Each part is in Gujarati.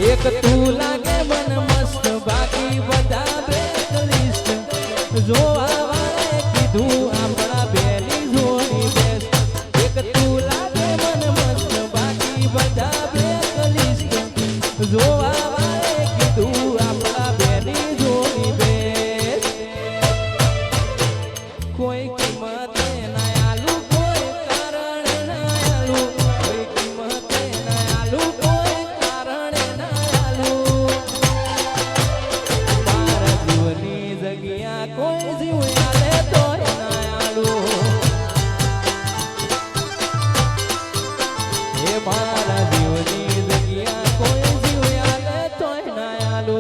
એક તું લાગે મન મસ્ત બાકી બધા બેકલિસ્ટ જોવા વાળે કીધું આપણા બેની જોડી બેસ્ટ એક તું લાગે મન મસ્ત બાકી બધા બેકલિસ્ટ જોવા વાળે કીધું આપણા બેની જોડી બેસ્ટ કોઈ કિંમતે ના આલુ કોઈ કારણે ના આલુ કોઈ કિંમતે ના આલુ કોઈ કારણે ના આલુ મારા જીવની જગ્યા કોઈ જીવ આલે તોય ના આલુ એ મારા જીવની જગ્યા કોઈ જીવ આલે તોય ના આલુ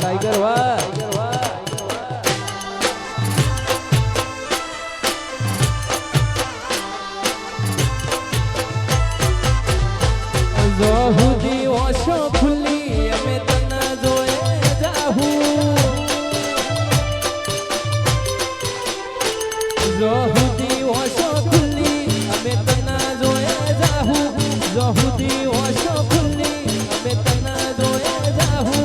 टाइगर वाह जो हुदी ओशो खुली अमे तना जोए जाहू जो हुदी ओशो खुली अमे तना जोए जाहू जो हुदी ओशो खुली अमे तना जोए जाहू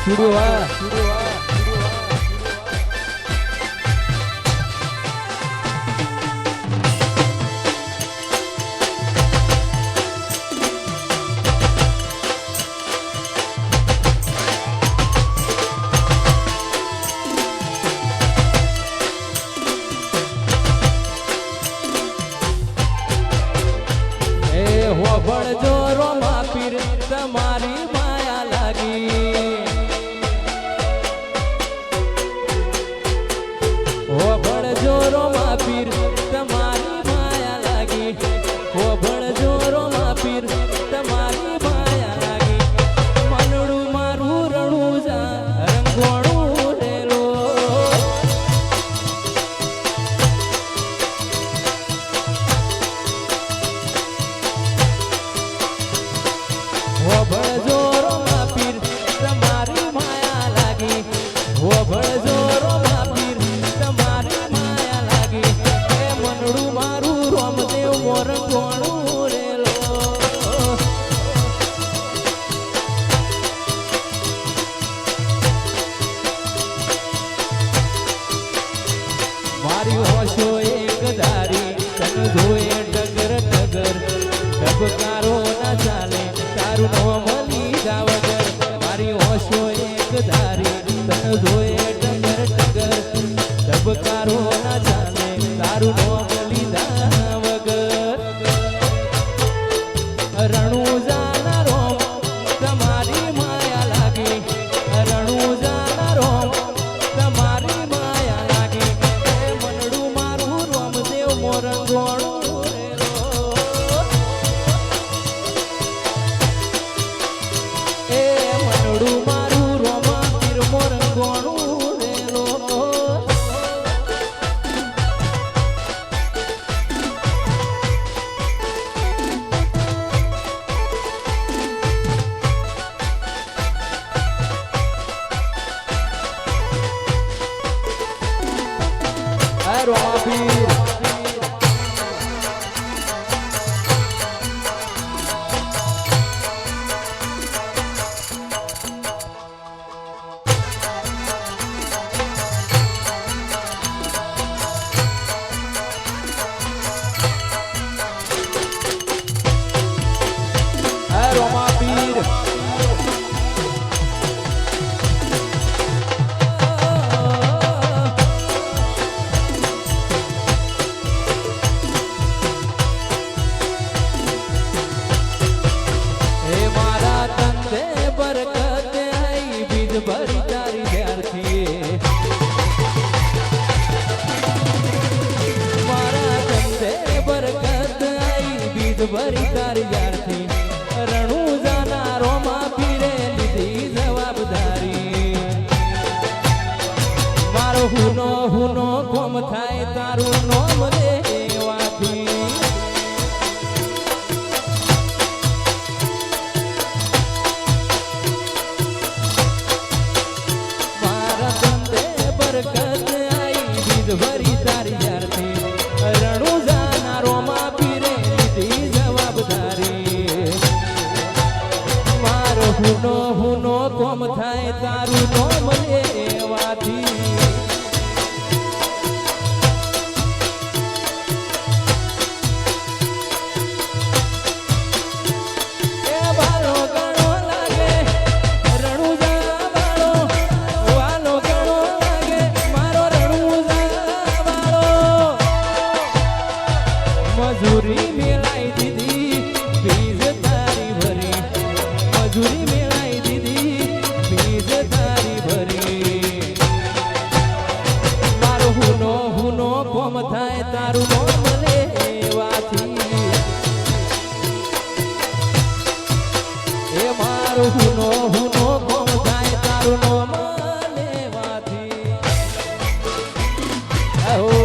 સુડ્યો વાહ ભણજો રોમા પીર તમારી માયા લાગી હો ભણજો રોમા પીર તમારી માયા લાગી હો ભણજો રોમા પીર તમારી માયા લાગી મનડું મારું રણું જા રંગોણું રેલો ભણજો રોમા પીર તમારી માયા લાગી હો ભણજો રોમા પીર તમારી માયા લાગી એ મનડું મારું રોમદેવ મોર કોણું રેલો મારી હોશો એક ધારી તન ધોએ ડગર ડગર ડબકારો ના ચાલે તારું નોમલી જાવગર મારી હોશો એક ધારી તન ધોએ ડગર ડગર ડબકારો ના ચાલે તારું નોમલી જાવગર રણું જાના રોમ તમારી માયા લાગી રણું જાના રોમ તમારી માયા લાગી એ મનડું મારું રોમદેવ મોરંગોણું રોમા પીર રોમા પીર ભરી તારી ધ્યારથી મારા ધંધે બરકત આઈ બીજ ભરી તારી ધ્યારથી રણું જાના રોમા પીરે લીધી જવાબદારી મારો હુનો કોમ થાય તારું નોમ દેવાથી ભરી તારી જારથી રણું જાના રોમા પીરે લીધી જવાબદારી મારો હુનો કોમ થાય તારું નોમ લેવાથી મજૂરી મેળાઈ દીધી બીજ તારી ભરી મજૂરી મેળાઈ દીધી બીજ તારી ભરી મારો હુનો કોમ થાય તારું નોમ લેવાથી એ મારો હુનો કોમ થાય તારું નોમ લેવાથી આહો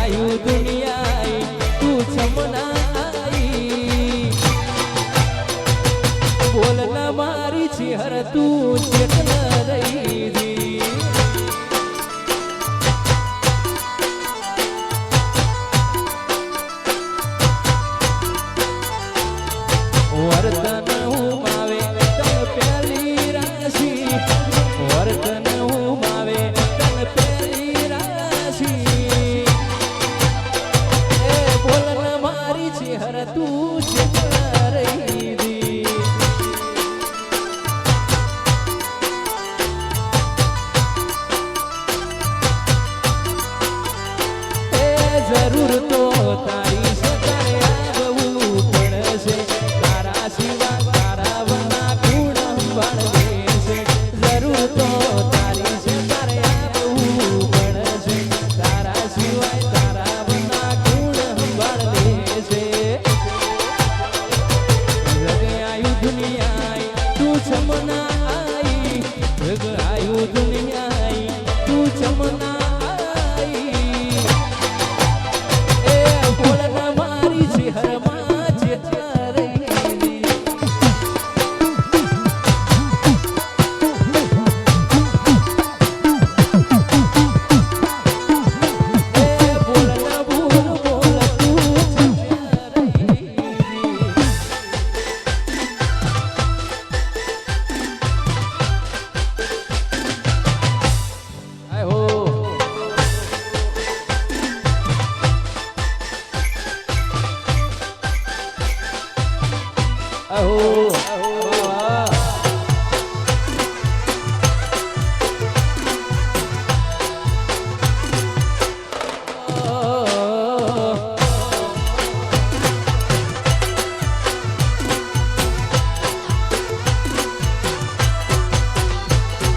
આયુ દુનિયા તું છમના આઈ બોલ ના મારી ચહેર તું ચેતના રહી દી વર્તન ઉમાવે તન પેલી રાશિ વર્તન ઉમાવે તન પેલી રાશિ એ બોલન મારી ચહેર તું ચેતના રહી દી એ જરૂર તો તારી સકરે આવવું પડશે તારા સિવા તારા વના ગુણ સંભાળવે છે જરૂર તો તારી સકરે આવવું પડશે તારા સિવાય તારા વના ગુણ સંભાળવે છે જગ આયુ દુનિયા તું છમના આઈ જગ આયુ દુનિયા તું છમના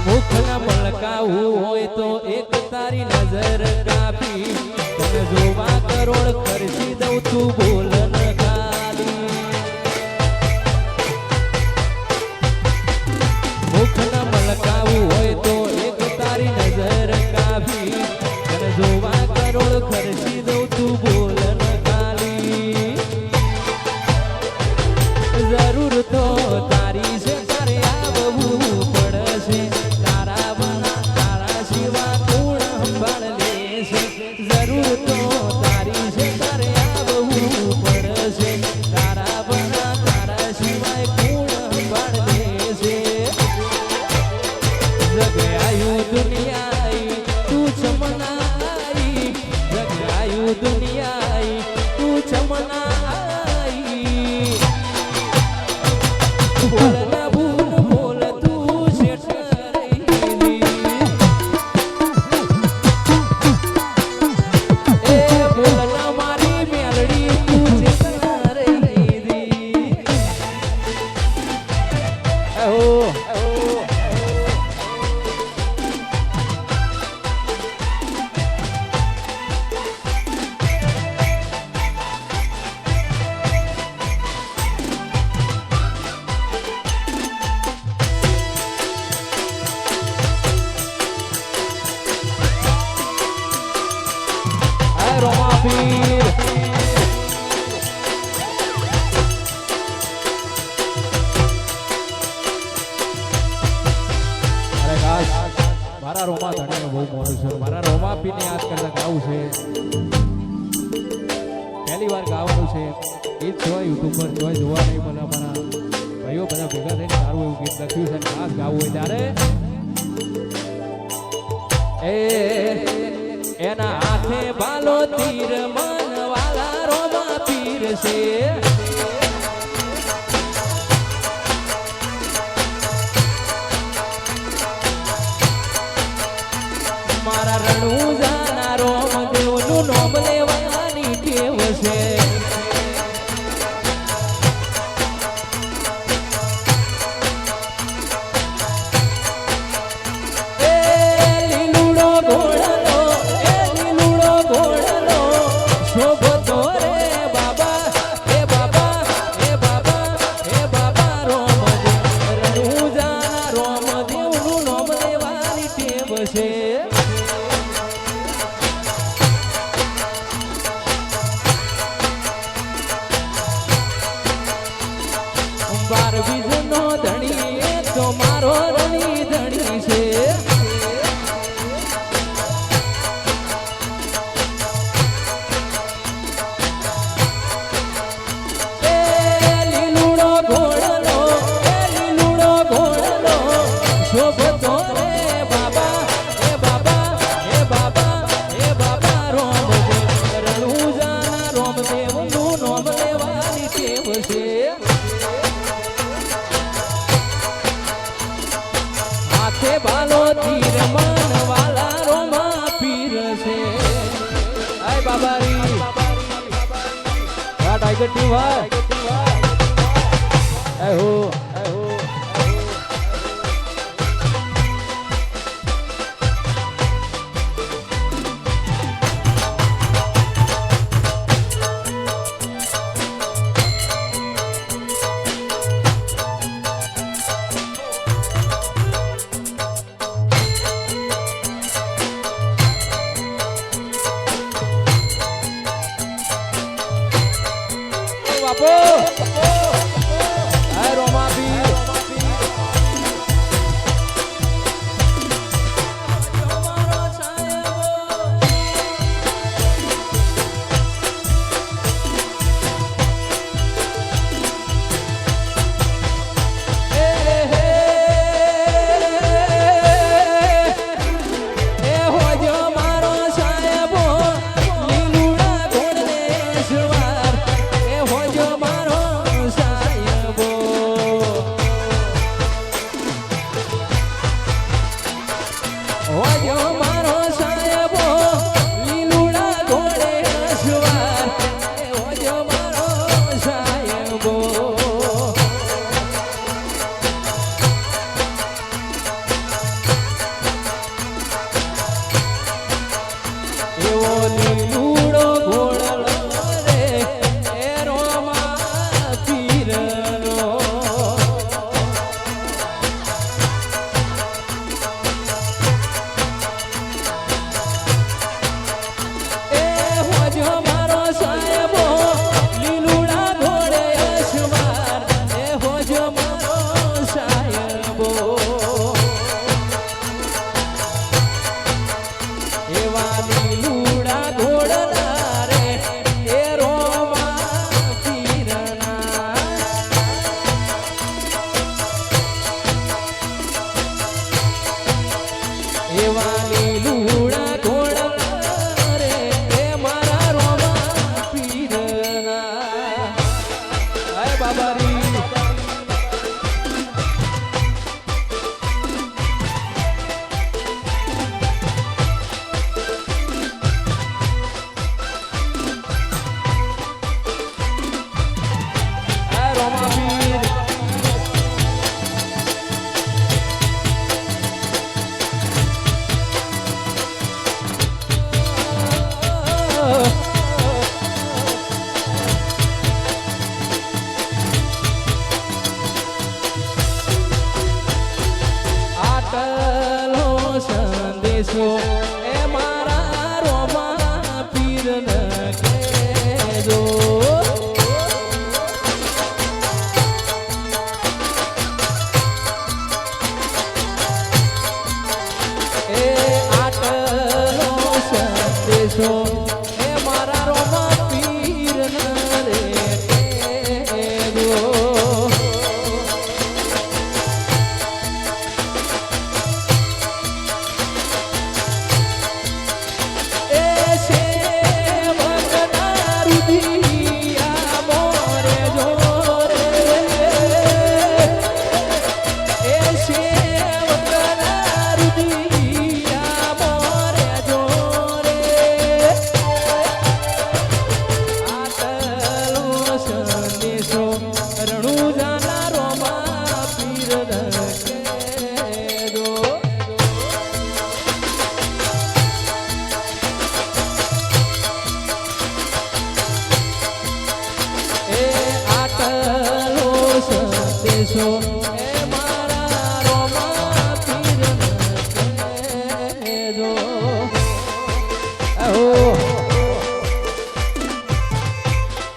મુખના મલકાવું હોય તો એક તારી નજર કાપી તને જોવા કરોડ ખર્ચી દઉં તું બોલ ન ખાલી મુખના મલકાવું હોય તો એક તારી નજર કાપી તને જોવા કરોડ ખર્ચી દઉં તું બોલ ન ખાલી જરૂર તો તારી છે તારે આવવું પડશે જરૂર તો તારી છે તારે આવવું પડશે તારા બના તારા સિવાય કોણ સંભાળ લેશે જગ આયુ દુનિયા તું છમના આઈ જગ આયુ દુનિયા તું છમના આઈ બોલ ના ભૂલ બોલ તું શેઠ રોમાપીર અરે ગાસ મારા રોમા ધણીને બહુ મોડું છે મારા રોમાપીને યાદ કરતા ગાવું છે પહેલી વાર ગાવાનું છે ગીત જોવા યુટ્યુબ પર જોવા નહીં મને અમારા ભાઈઓ બધા ભેગા થઈને સારું એવું ગીત લખ્યું છે ખાસ ગાવું હોય ત્યારે એના હાથે ભાલો તીર મન વાલા રોમા પીર છે મારા રણુજાના રોમદેવનું નોમ લેવાની ટેવ છે ટાઈગર ટીમ આહો બાપો આ રોમા બી એ મારા રોમા પીર કેજો એ આટલો સંદેશો એ મારા રોમા પીર રે કેજો એ મારા રોમા પીર કેજો આહો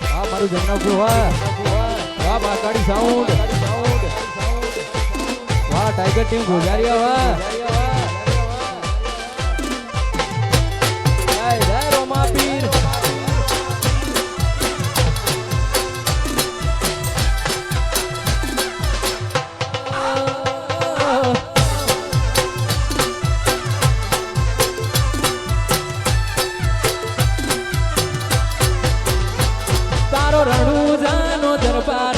આ મારું જન્નપુર વાહ બાકાડી સાઉન્ડ વાહ ટાઈગર ટીમ ગોજારિયા વાહ જય રોમા પીર રણુજાનો દરબાર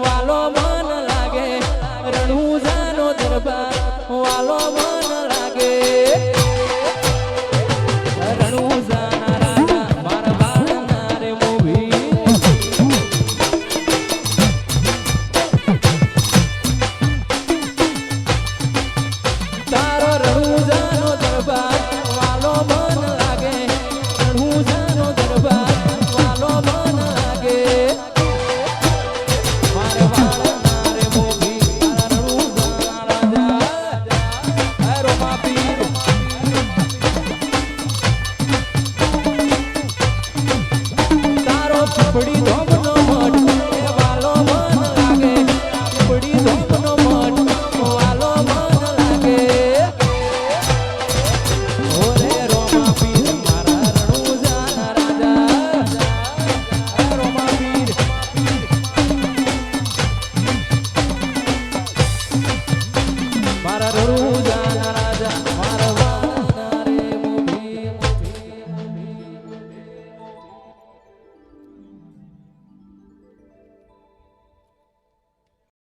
વાલો મન લાગે રણુજાનો દરબાર વાલો મન લાગે રણુજાના રાજા મારા બાળના રે મોભી પડી તો